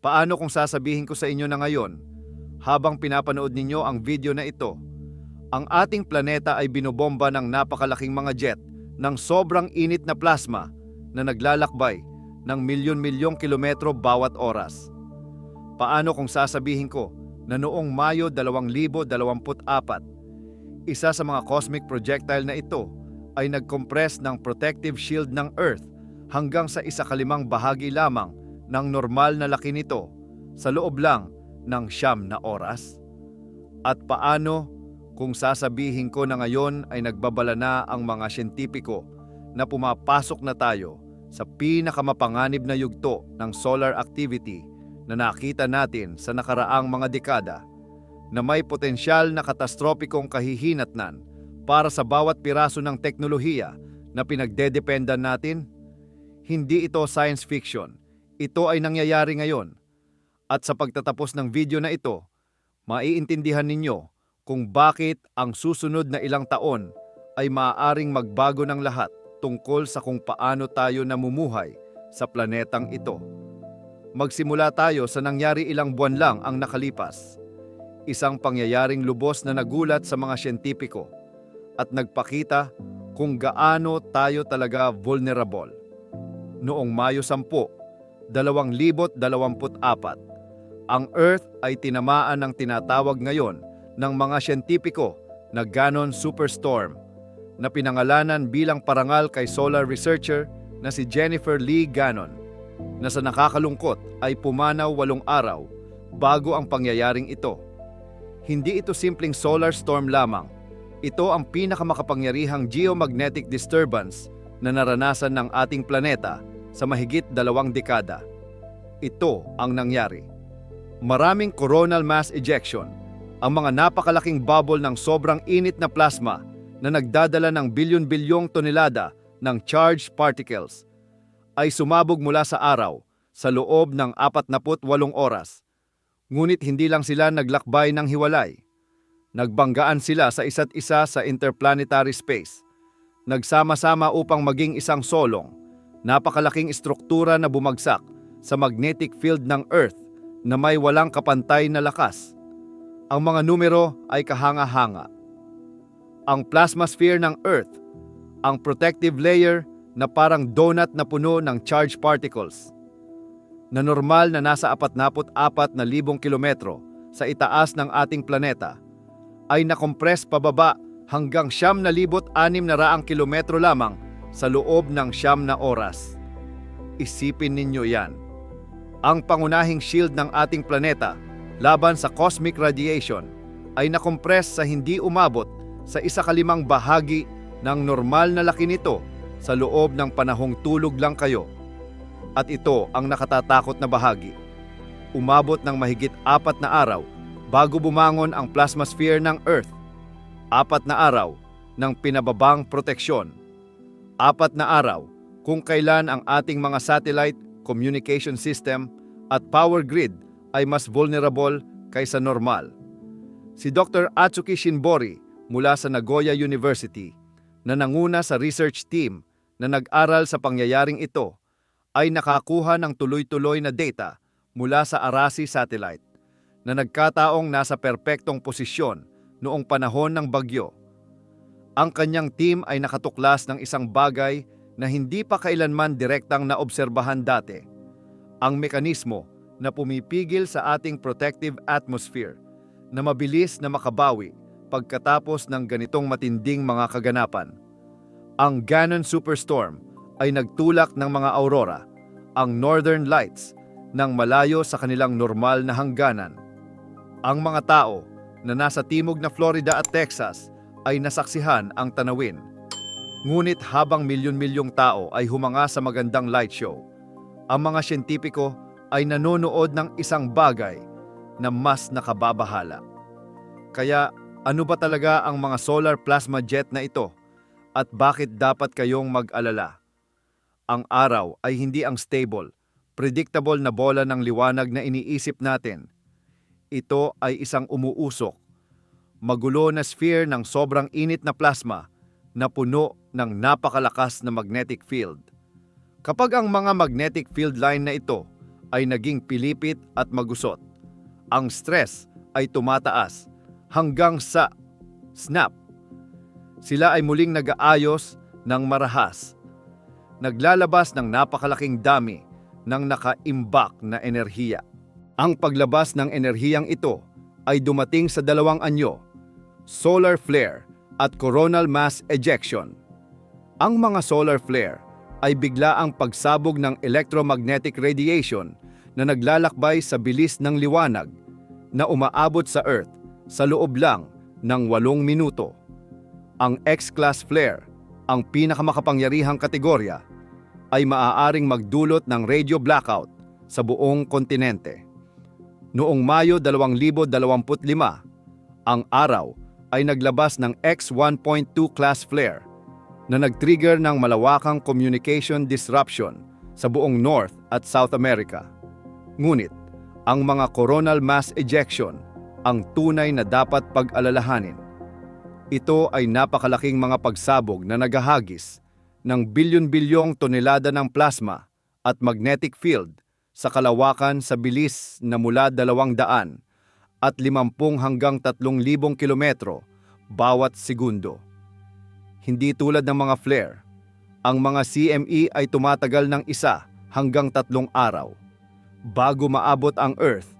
Paano kung sasabihin ko sa inyo na ngayon, habang pinapanood ninyo ang video na ito, ang ating planeta ay binobomba ng napakalaking mga jet ng sobrang init na plasma na naglalakbay ng milyon-milyong kilometro bawat oras? Paano kung sasabihin ko na noong Mayo 2024, isa sa mga cosmic projectile na ito ay nag-compress ng protective shield ng Earth hanggang sa 1/5 bahagi lamang ng normal na laki nito sa loob lang ng 9 na oras? At paano kung sasabihin ko na ngayon ay nagbabala na ang mga siyentipiko na pumapasok na tayo sa pinakamapanganib na yugto ng solar activity na nakita natin sa nakaraang mga dekada, na may potensyal na katastropikong kahihinatnan para sa bawat piraso ng teknolohiya na pinagdedependan natin? Hindi ito science fiction. Ito ay nangyayari ngayon. At sa pagtatapos ng video na ito, maiintindihan ninyo kung bakit ang susunod na ilang taon ay maaaring magbago ng lahat tungkol sa kung paano tayo namumuhay sa planetang ito. Magsimula tayo sa nangyari ilang buwan lang ang nakalipas. Isang pangyayaring lubos na nagulat sa mga siyentipiko at nagpakita kung gaano tayo talaga vulnerable. Noong Mayo 10, 2024, ang Earth ay tinamaan ng tinatawag ngayon ng mga siyentipiko na Gannon Superstorm, na pinangalanan bilang parangal kay solar researcher na si Jennifer Lee Gannon, na sa nakakalungkot ay pumanaw 8 araw bago ang pangyayaring ito. Hindi ito simpleng solar storm lamang. Ito ang pinakamakapangyarihang geomagnetic disturbance na naranasan ng ating planeta sa mahigit 2 dekada. Ito ang nangyari. Maraming coronal mass ejection, ang mga napakalaking bubble ng sobrang init na plasma na nagdadala ng bilyon-bilyong tonelada ng charged particles, ay sumabog mula sa araw sa loob ng 48 oras. Ngunit hindi lang sila naglakbay ng hiwalay. Nagbanggaan sila sa isa't isa sa interplanetary space. Nagsama-sama upang maging isang solong, napakalaking estruktura na bumagsak sa magnetic field ng Earth na may walang kapantay na lakas. Ang mga numero ay kahanga-hanga. Ang plasmasphere ng Earth, ang protective layer na parang donut na puno ng charged particles, na normal na nasa 44,000 kilometro sa itaas ng ating planeta, ay nakompress pababa hanggang 9,600 kilometro lamang sa loob ng 9 na oras. Isipin ninyo yan. Ang pangunahing shield ng ating planeta laban sa cosmic radiation ay nakompress sa hindi umabot sa 1/5 bahagi ng normal na laki nito sa loob ng panahong tulog lang kayo. At ito ang nakatatakot na bahagi. Umabot ng mahigit 4 na araw bago bumangon ang plasmasphere ng Earth. 4 na araw ng pinababang proteksyon. 4 na araw kung kailan ang ating mga satellite, communication system at power grid ay mas vulnerable kaysa normal. Si Dr. Atsuki Shinbori mula sa Nagoya University, na nanguna sa research team na nag-aral sa pangyayaring ito, ay nakakuha ng tuloy-tuloy na data mula sa Arasi satellite na nagkataong nasa perpektong posisyon noong panahon ng bagyo. Ang kanyang team ay nakatuklas ng isang bagay na hindi pa kailanman direktang naobserbahan dati: ang mekanismo na pumipigil sa ating protective atmosphere na mabilis na makabawi pagkatapos ng ganitong matinding mga kaganapan. Ang Gannon Superstorm ay nagtulak ng mga aurora, ang Northern Lights, ng malayo sa kanilang normal na hangganan. Ang mga tao na nasa timog na Florida at Texas ay nasaksihan ang tanawin. Ngunit habang milyon-milyong tao ay humanga sa magandang light show, ang mga siyentipiko ay nanonood ng isang bagay na mas nakababahala. Kaya ano ba talaga ang mga solar plasma jet na ito? At bakit dapat kayong mag-alala? Ang araw ay hindi ang stable, predictable na bola ng liwanag na iniisip natin. Ito ay isang umuusok, magulo na sphere ng sobrang init na plasma na puno ng napakalakas na magnetic field. Kapag ang mga magnetic field line na ito ay naging pilipit at magusot. Ang stress ay tumataas hanggang sa snap. Sila ay muling nag-aayos ng marahas. Naglalabas ng napakalaking dami ng nakaimbak na enerhiya. Ang paglabas ng enerhiyang ito ay dumating sa dalawang anyo, solar flare at coronal mass ejection. Ang mga solar flare ay biglaang pagsabog ng electromagnetic radiation na naglalakbay sa bilis ng liwanag na umaabot sa Earth sa loob lang ng 8 minuto. Ang X-class flare, ang pinakamakapangyarihang kategorya, ay maaaring magdulot ng radio blackout sa buong kontinente. Noong Mayo 2025, ang araw ay naglabas ng X-1.2 class flare na nag-trigger ng malawakang communication disruption sa buong North at South America. Ngunit, ang mga coronal mass ejection ang tunay na dapat pag-alalahanin. Ito ay napakalaking mga pagsabog na naghahagis ng bilyon-bilyong tonelada ng plasma at magnetic field sa kalawakan sa bilis na mula 200 at 50 hanggang 3,000 kilometro bawat segundo. Hindi tulad ng mga flare, ang mga CME ay tumatagal ng 1 hanggang 3 araw bago maabot ang Earth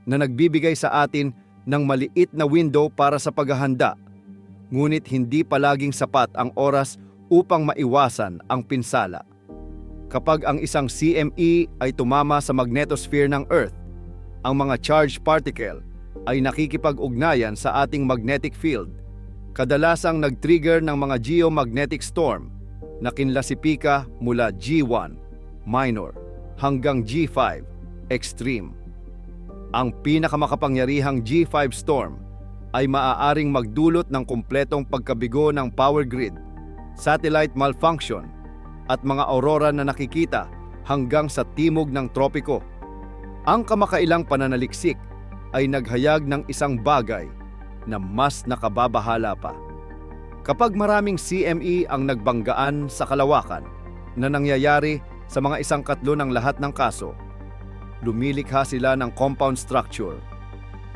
na nagbibigay sa atin ng maliit na window para sa paghahanda, ngunit hindi palaging sapat ang oras upang maiwasan ang pinsala. Kapag ang isang CME ay tumama sa magnetosphere ng Earth, ang mga charged particle ay nakikipag-ugnayan sa ating magnetic field, kadalasang nag-trigger ng mga geomagnetic storm na kinlasipika mula G1, minor, hanggang G5, extreme. Ang pinakamakapangyarihang G5 storm ay maaaring magdulot ng kumpletong pagkabigo ng power grid, satellite malfunction, at mga aurora na nakikita hanggang sa timog ng tropiko. Ang kamakailang pananaliksik ay naghayag ng isang bagay na mas nakababahala pa. Kapag maraming CME ang nagbanggaan sa kalawakan na nangyayari sa mga 1/4 ng lahat ng kaso, lumilikha sila ng compound structure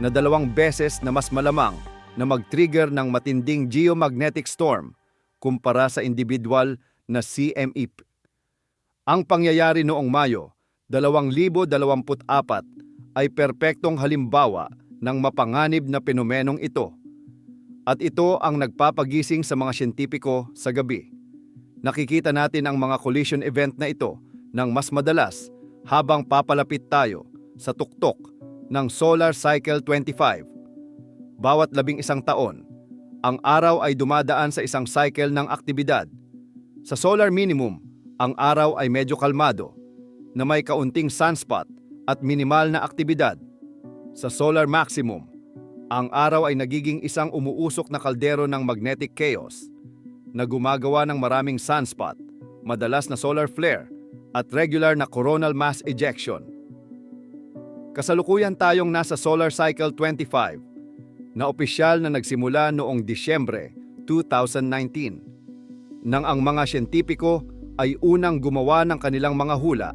na 2 beses na mas malamang na mag-trigger ng matinding geomagnetic storm kumpara sa individual na CME. Ang pangyayari noong Mayo 2024 ay perpektong halimbawa ng mapanganib na fenomenong ito. At ito ang nagpapagising sa mga siyentipiko sa gabi. Nakikita natin ang mga collision event na ito ng mas madalas habang papalapit tayo sa tuktok ng Solar Cycle 25. Bawat 11 taon, ang araw ay dumadaan sa isang cycle ng aktibidad. Sa solar minimum, ang araw ay medyo kalmado, na may kaunting sunspot at minimal na aktibidad. Sa solar maximum, ang araw ay nagiging isang umuusok na kaldero ng magnetic chaos na gumagawa ng maraming sunspot, madalas na solar flare, at regular na coronal mass ejection. Kasalukuyan tayong nasa Solar Cycle 25 na opisyal na nagsimula noong Disyembre 2019. Nang ang mga siyentipiko ay unang gumawa ng kanilang mga hula,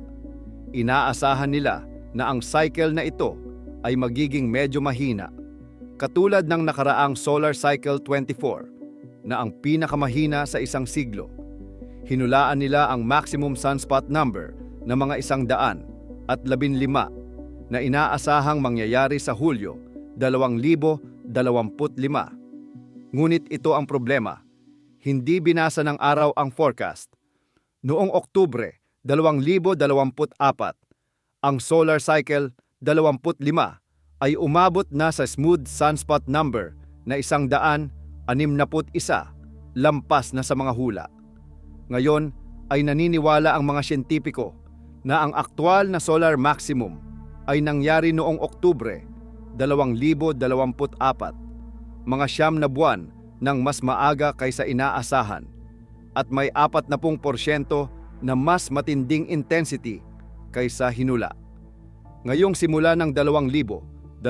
inaasahan nila na ang cycle na ito ay magiging medyo mahina, katulad ng nakaraang Solar Cycle 24 na ang pinakamahina sa isang siglo. Hinulaan nila ang maximum sunspot number na mga 115 na inaasahang mangyayari sa Hulyo 2025. Ngunit ito ang problema, hindi binasa ng araw ang forecast. Noong Oktubre 2024, ang Solar Cycle 25 ay umabot na sa smooth sunspot number na 161, lampas na sa mga hula. Ngayon ay naniniwala ang mga siyentipiko na ang aktwal na solar maximum ay nangyari noong Oktubre 2024, mga 9 na buwan ng mas maaga kaysa inaasahan, at may 40% na mas matinding intensity kaysa hinula. Ngayong simula ng 2026,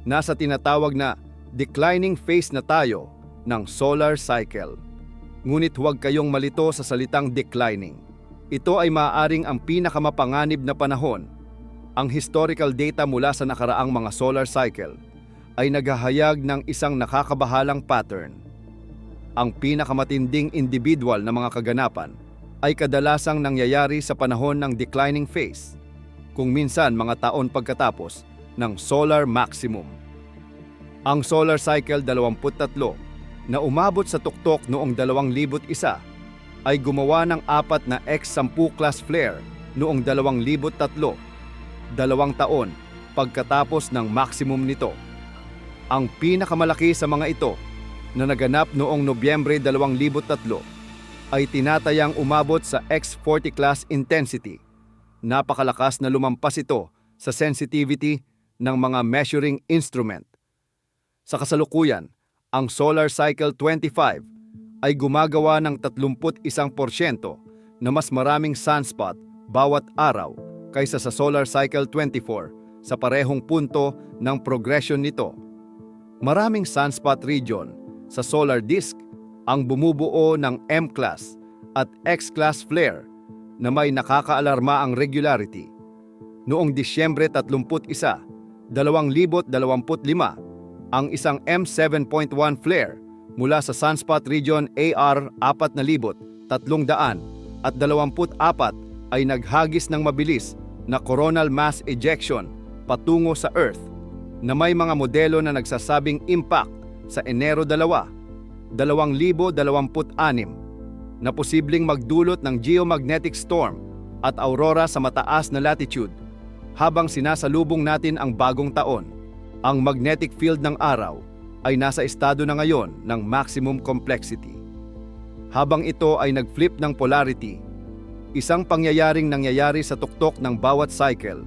nasa tinatawag na declining phase na tayo ng solar cycle. Ngunit huwag kayong malito sa salitang declining. Ito ay maaaring ang pinakamapanganib na panahon. Ang historical data mula sa nakaraang mga solar cycle ay naghahayag ng isang nakakabahalang pattern. Ang pinakamatinding individual na mga kaganapan ay kadalasang nangyayari sa panahon ng declining phase, kung minsan mga taon pagkatapos ng solar maximum. Ang solar cycle 23 na umabot sa tuktok noong 2001 ay gumawa ng 4 na X10 class flare noong 2003, 2 taon pagkatapos ng maximum nito. Ang pinakamalaki sa mga ito na naganap noong Nobyembre 2003 ay tinatayang umabot sa X40 class intensity. Napakalakas na lumampas ito sa sensitivity ng mga measuring instrument. Sa kasalukuyan, ang Solar Cycle 25 ay gumagawa ng 31% na mas maraming sunspot bawat araw kaysa sa Solar Cycle 24 sa parehong punto ng progression nito. Maraming sunspot region sa solar disk ang bumubuo ng M-class at X-class flare na may nakakaalarma ang regularity. Noong Disyembre 31, 2025, ang isang M7.1 flare mula sa sunspot region AR 4324 ay naghagis ng mabilis na coronal mass ejection patungo sa Earth na may mga modelo na nagsasabing impact sa Enero 2, 2026 na posibleng magdulot ng geomagnetic storm at aurora sa mataas na latitude habang sinasalubong natin ang bagong taon. Ang magnetic field ng araw ay nasa estado na ngayon ng maximum complexity. Habang ito ay nag-flip ng polarity, isang pangyayaring nangyayari sa tuktok ng bawat cycle,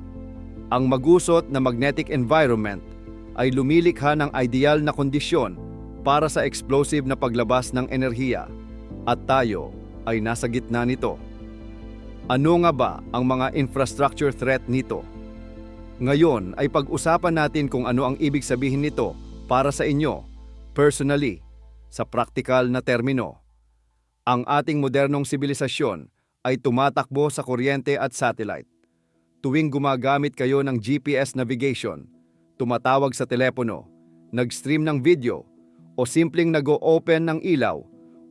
ang magusot na magnetic environment ay lumilikha ng ideal na kondisyon para sa explosive na paglabas ng enerhiya, at tayo ay nasa gitna nito. Ano nga ba ang mga infrastructure threat nito? Ngayon ay pag-usapan natin kung ano ang ibig sabihin nito para sa inyo, personally, sa praktikal na termino. Ang ating modernong sibilisasyon ay tumatakbo sa kuryente at satellite. Tuwing gumagamit kayo ng GPS navigation, tumatawag sa telepono, nag-stream ng video, o simpleng nag-o-open ng ilaw,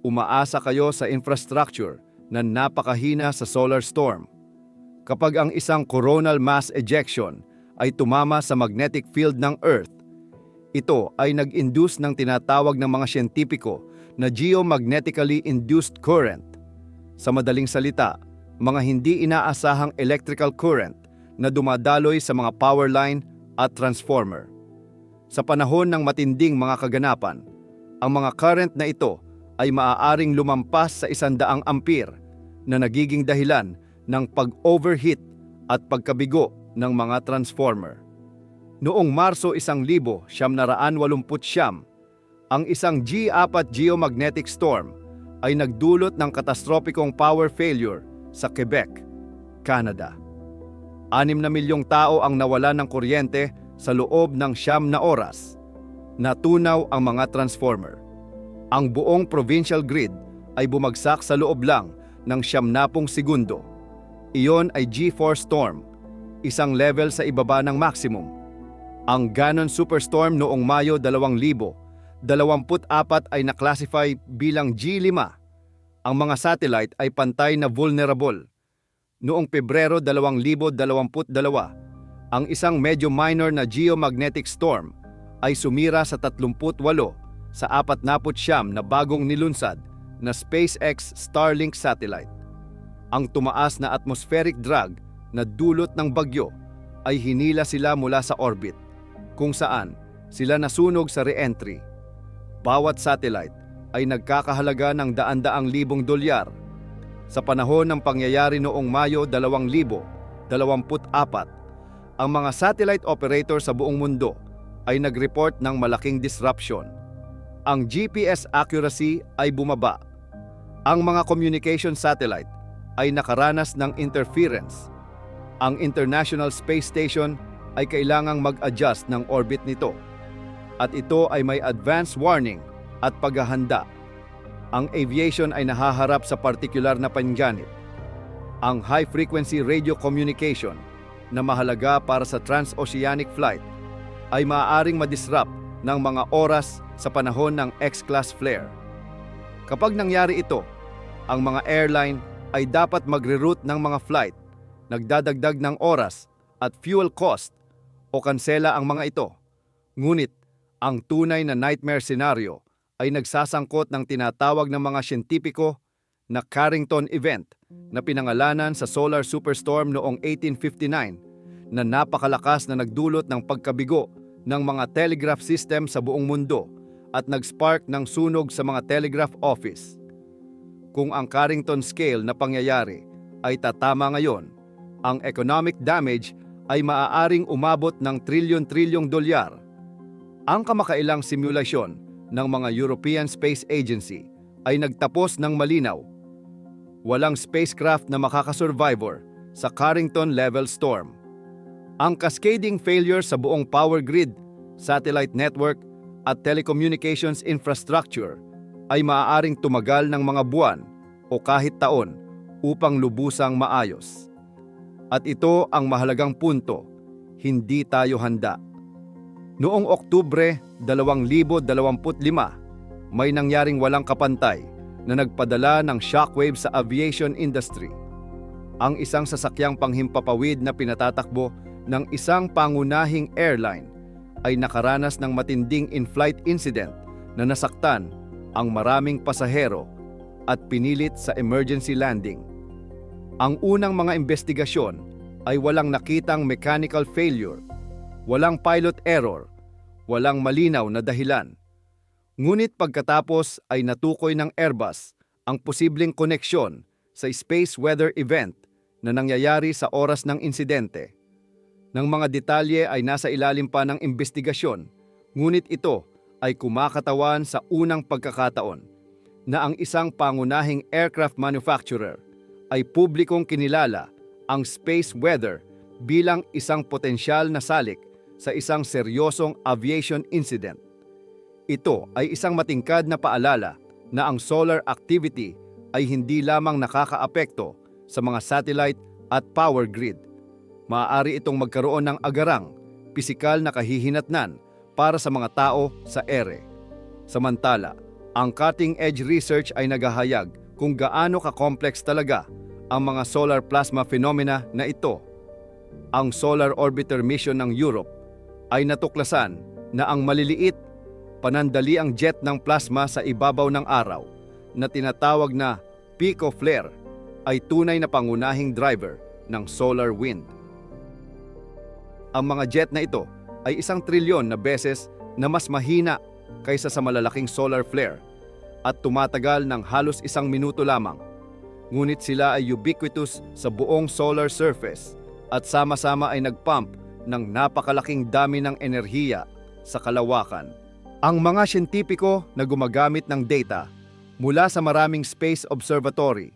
umaasa kayo sa infrastructure na napakahina sa solar storm. Kapag ang isang coronal mass ejection ay tumama sa magnetic field ng Earth, ito ay nag-induce ng tinatawag ng mga siyentipiko na geomagnetically induced current. Sa madaling salita, mga hindi inaasahang electrical current na dumadaloy sa mga power line at transformer. Sa panahon ng matinding mga kaganapan, ang mga current na ito ay maaaring lumampas sa 100 ampere na nagiging dahilan ng pag-overheat at pagkabigo ng mga transformer. Noong Marso 1989, ang isang G4 geomagnetic storm ay nagdulot ng katastropikong power failure sa Quebec, Canada. 6 na milyong tao ang nawalan ng kuryente sa loob ng 9 na oras. Natunaw ang mga transformer. Ang buong provincial grid ay bumagsak sa loob lang ng 90 segundo. Iyon ay G4 storm, isang level sa ibaba ng maximum. Ang Ganon superstorm noong Mayo 2024 ay naklasify bilang G5. Ang mga satellite ay pantay na vulnerable. Noong Pebrero 2022, ang isang medyo minor na geomagnetic storm ay sumira sa 38 sa 49 na bagong nilunsad na SpaceX Starlink satellite. Ang tumaas na atmospheric drag na dulot ng bagyo ay hinila sila mula sa orbit, kung saan sila nasunog sa re-entry. Bawat satellite ay nagkakahalaga ng daan-daang libong dolyar. Sa panahon ng pangyayari noong Mayo 2024, ang mga satellite operator sa buong mundo ay nag-report ng malaking disruption. Ang GPS accuracy ay bumaba. Ang mga communication satellite ay nakaranas ng interference. Ang International Space Station ay kailangang mag-adjust ng orbit nito. At ito ay may advance warning at paghahanda. Ang aviation ay nahaharap sa partikular na panganib. Ang high-frequency radio communication na mahalaga para sa transoceanic flight ay maaaring madisrupt ng mga oras sa panahon ng X-class flare. Kapag nangyari ito, ang mga airline ay dapat magre-route ng mga flight, nagdadagdag ng oras at fuel cost o kansela ang mga ito. Ngunit, ang tunay na nightmare scenario ay nagsasangkot ng tinatawag ng mga siyentipiko na Carrington event na pinangalanan sa solar superstorm noong 1859 na napakalakas na nagdulot ng pagkabigo ng mga telegraph system sa buong mundo at nag-spark ng sunog sa mga telegraph office. Kung ang Carrington scale na pangyayari ay tatama ngayon, ang economic damage ay maaaring umabot ng trilyon-trilyong dolyar. Ang kamakailang simulasyon ng mga European Space Agency ay nagtapos ng malinaw. Walang spacecraft na makakasurvivor sa Carrington-level storm. Ang cascading failure sa buong power grid, satellite network at telecommunications infrastructure ay maaaring tumagal ng mga buwan o kahit taon upang lubusang maayos. At ito ang mahalagang punto, hindi tayo handa. Noong Oktubre 2025, may nangyaring walang kapantay na nagpadala ng shockwave sa aviation industry. Ang isang sasakyang panghimpapawid na pinatatakbo ng isang pangunahing airline ay nakaranas ng matinding in-flight incident na nasaktan ang maraming pasahero at pinilit sa emergency landing. Ang unang mga investigasyon ay walang nakitang mechanical failure, walang pilot error, walang malinaw na dahilan. Ngunit pagkatapos ay natukoy ng Airbus ang posibleng koneksyon sa space weather event na nangyayari sa oras ng insidente. Ng mga detalye ay nasa ilalim pa ng investigasyon, ngunit ito ay kumakatawan sa unang pagkakataon na ang isang pangunahing aircraft manufacturer ay publikong kinilala ang space weather bilang isang potensyal na salik sa isang seryosong aviation incident. Ito ay isang matingkad na paalala na ang solar activity ay hindi lamang nakakaapekto sa mga satellite at power grid. Maaari itong magkaroon ng agarang, pisikal na kahihinatnan para sa mga tao sa ere. Samantala, ang cutting-edge research ay naghahayag kung gaano ka-complex talaga ang mga solar plasma phenomena na ito. Ang Solar Orbiter mission ng Europe ay natuklasan na ang maliliit, panandaliang jet ng plasma sa ibabaw ng araw na tinatawag na pico flare ay tunay na pangunahing driver ng solar wind. Ang mga jet na ito ay 1 trilyon na beses na mas mahina kaysa sa malalaking solar flare at tumatagal ng halos 1 minuto lamang. Ngunit sila ay ubiquitous sa buong solar surface at sama-sama ay nagpump ng napakalaking dami ng enerhiya sa kalawakan. Ang mga siyentipiko na gumagamit ng data mula sa maraming space observatory,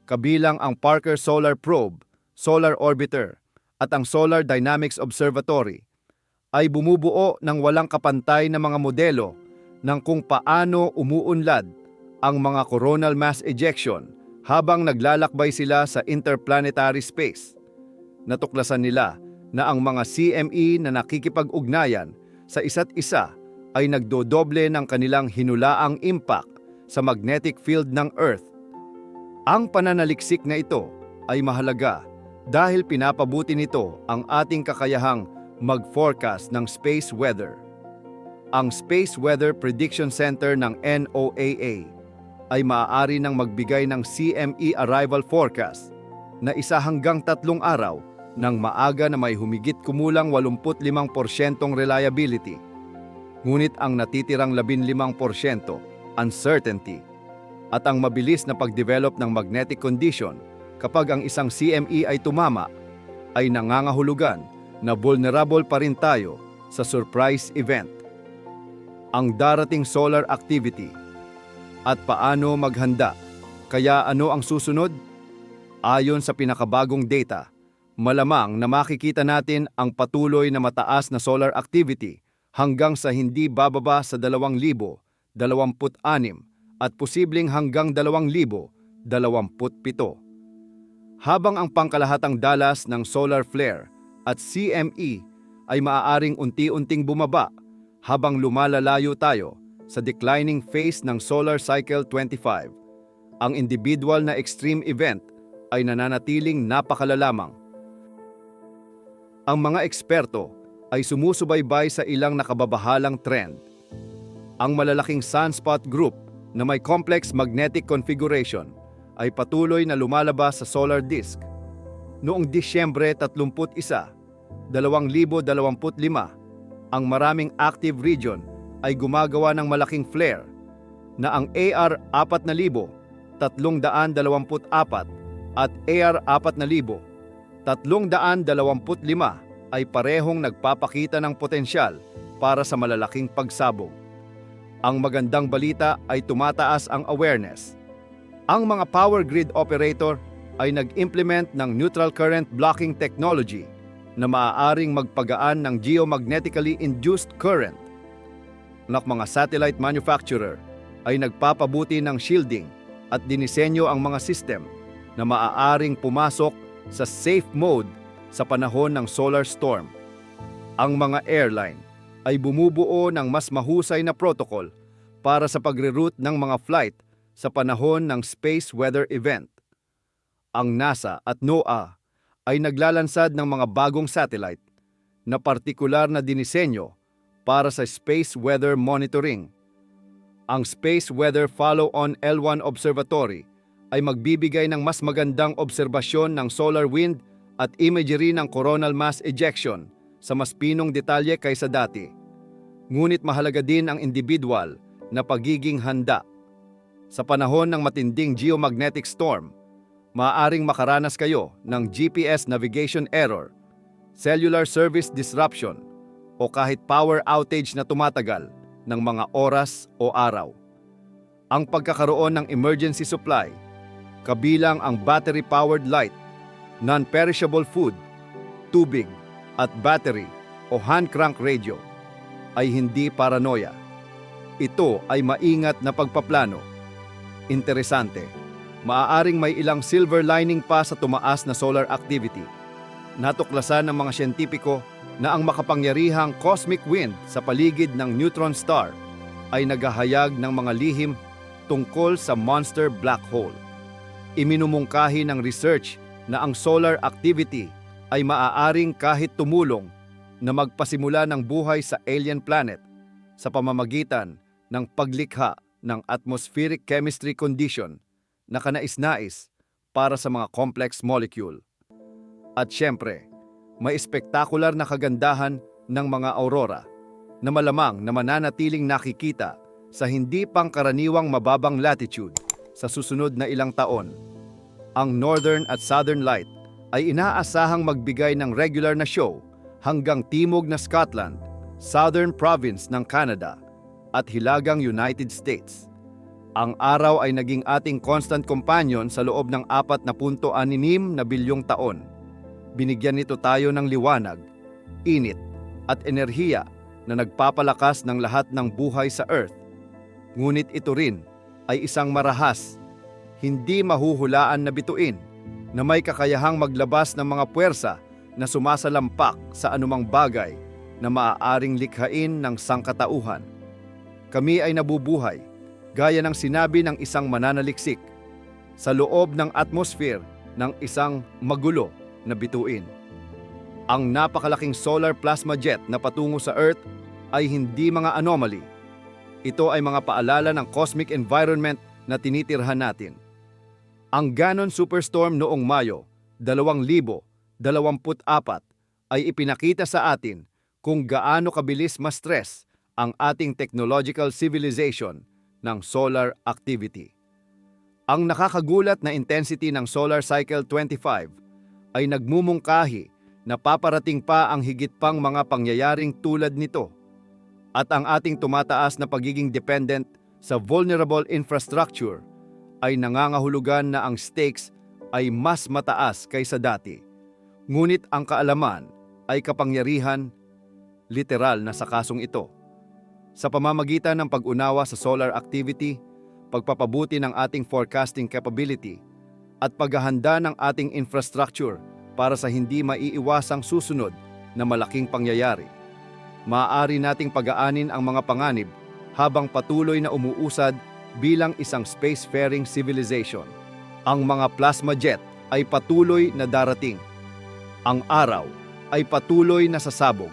kabilang ang Parker Solar Probe, Solar Orbiter at ang Solar Dynamics Observatory, ay bumubuo ng walang kapantay na mga modelo ng kung paano umuunlad ang mga coronal mass ejection habang naglalakbay sila sa interplanetary space. Natuklasan nila na ang mga CME na nakikipag-ugnayan sa isa't isa ay nagdodoble ng kanilang hinulaang impact sa magnetic field ng Earth. Ang pananaliksik na ito ay mahalaga dahil pinapabuti nito ang ating kakayahang mag-forecast ng space weather. Ang Space Weather Prediction Center ng NOAA ay maaari nang magbigay ng CME arrival forecast na 1 hanggang 3 araw ng maaga na may humigit kumulang 85% reliability. Ngunit ang natitirang 15% uncertainty at ang mabilis na pagdevelop ng magnetic condition kapag ang isang CME ay tumama ay nangangahulugan na vulnerable pa rin tayo sa surprise event. Ang darating solar activity at paano maghanda. Kaya ano ang susunod? Ayon sa pinakabagong data, malamang na makikita natin ang patuloy na mataas na solar activity hanggang sa hindi bababa sa 2026 at posibleng hanggang 2027. Habang ang pangkalahatang dalas ng solar flare at CME ay maaaring unti-unting bumaba habang lumalalayo tayo sa declining phase ng Solar Cycle 25, ang individual na extreme event ay nananatiling napakalalamang. Ang mga eksperto ay sumusubaybay sa ilang nakababahalang trend. Ang malalaking sunspot group na may complex magnetic configuration ay patuloy na lumalabas sa solar disk. Noong Disyembre 31, 2025, ang maraming active region ay gumagawa ng malaking flare na ang AR-4000, 324 at AR-4000, 325 ay parehong nagpapakita ng potensyal para sa malalaking pagsabog. Ang magandang balita ay tumataas ang awareness. Ang mga power grid operator ay nag-implement ng neutral current blocking technology na maaaring magpagaan ng geomagnetically induced current. Ng mga satellite manufacturer ay nagpapabuti ng shielding at dinisenyo ang mga system na maaaring pumasok sa safe mode sa panahon ng solar storm. Ang mga airline ay bumubuo ng mas mahusay na protocol para sa pagre-route ng mga flight sa panahon ng space weather event. Ang NASA at NOAA ay naglalansad ng mga bagong satellite na partikular na dinisenyo para sa space weather monitoring. Ang Space Weather Follow-on L1 Observatory ay magbibigay ng mas magandang obserbasyon ng solar wind at imagery ng coronal mass ejection sa mas pinong detalye kaysa dati. Ngunit mahalaga din ang individual na pagiging handa. Sa panahon ng matinding geomagnetic storm, maaaring makaranas kayo ng GPS navigation error, cellular service disruption, o kahit power outage na tumatagal ng mga oras o araw. Ang pagkakaroon ng emergency supply, kabilang ang battery-powered light, non-perishable food, tubig, at battery o hand-crank radio, ay hindi paranoia. Ito ay maingat na pagpaplano. Interesante, maaaring may ilang silver lining pa sa tumaas na solar activity. Natuklasan ng mga siyentipiko na ang makapangyarihang cosmic wind sa paligid ng neutron star ay naghahayag ng mga lihim tungkol sa monster black hole. Iminumungkahi ng research na ang solar activity ay maaaring kahit tumulong na magpasimula ng buhay sa alien planet sa pamamagitan ng paglikha ng atmospheric chemistry condition na kanais-nais para sa mga complex molecule. At syempre, may spektakular na kagandahan ng mga aurora na malamang na mananatiling nakikita sa hindi pangkaraniwang mababang latitude sa susunod na ilang taon. Ang Northern at Southern Light ay inaasahang magbigay ng regular na show hanggang timog na Scotland, Southern Province ng Canada at hilagang United States. Ang araw ay naging ating constant companion sa loob ng 4.6 na bilyong taon. Binigyan nito tayo ng liwanag, init, at enerhiya na nagpapalakas ng lahat ng buhay sa Earth. Ngunit ito rin ay isang marahas, hindi mahuhulaan na bituin na may kakayahang maglabas ng mga puwersa na sumasalampak sa anumang bagay na maaaring likhain ng sangkatauhan. Kami ay nabubuhay, gaya ng sinabi ng isang mananaliksik, sa loob ng atmosphere ng isang magulo na bituin. Ang napakalaking solar plasma jet na patungo sa Earth ay hindi mga anomaly. Ito ay mga paalala ng cosmic environment na tinitirhan natin. Ang Ganon Superstorm noong Mayo 2024 ay ipinakita sa atin kung gaano kabilis ma-stress ang ating technological civilization ng solar activity. Ang nakakagulat na intensity ng Solar Cycle 25 ay nagmumungkahi na paparating pa ang higit pang mga pangyayaring tulad nito at ang ating tumataas na pagiging dependent sa vulnerable infrastructure ay nangangahulugan na ang stakes ay mas mataas kaysa dati. Ngunit ang kaalaman ay kapangyarihan, literal na sa kasong ito. Sa pamamagitan ng pag-unawa sa solar activity, pagpapabuti ng ating forecasting capability, at paghahanda ng ating infrastructure para sa hindi maiiwasang susunod na malaking pangyayari. Maaari nating pagaanin ang mga panganib habang patuloy na umuusad bilang isang spacefaring civilization. Ang mga plasma jet ay patuloy na darating. Ang araw ay patuloy na sasabog.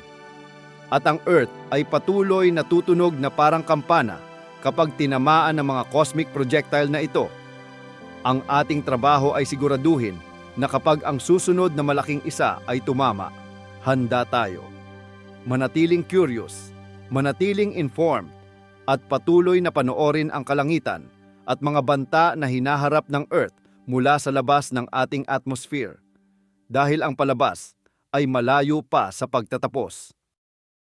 At ang Earth ay patuloy na tutunog na parang kampana kapag tinamaan ng mga cosmic projectile na ito. Ang ating trabaho ay siguraduhin na kapag ang susunod na malaking isa ay tumama, handa tayo. Manatiling curious, manatiling informed, at patuloy na panoorin ang kalangitan at mga banta na hinaharap ng Earth mula sa labas ng ating atmosphere. Dahil ang palabas ay malayo pa sa pagtatapos.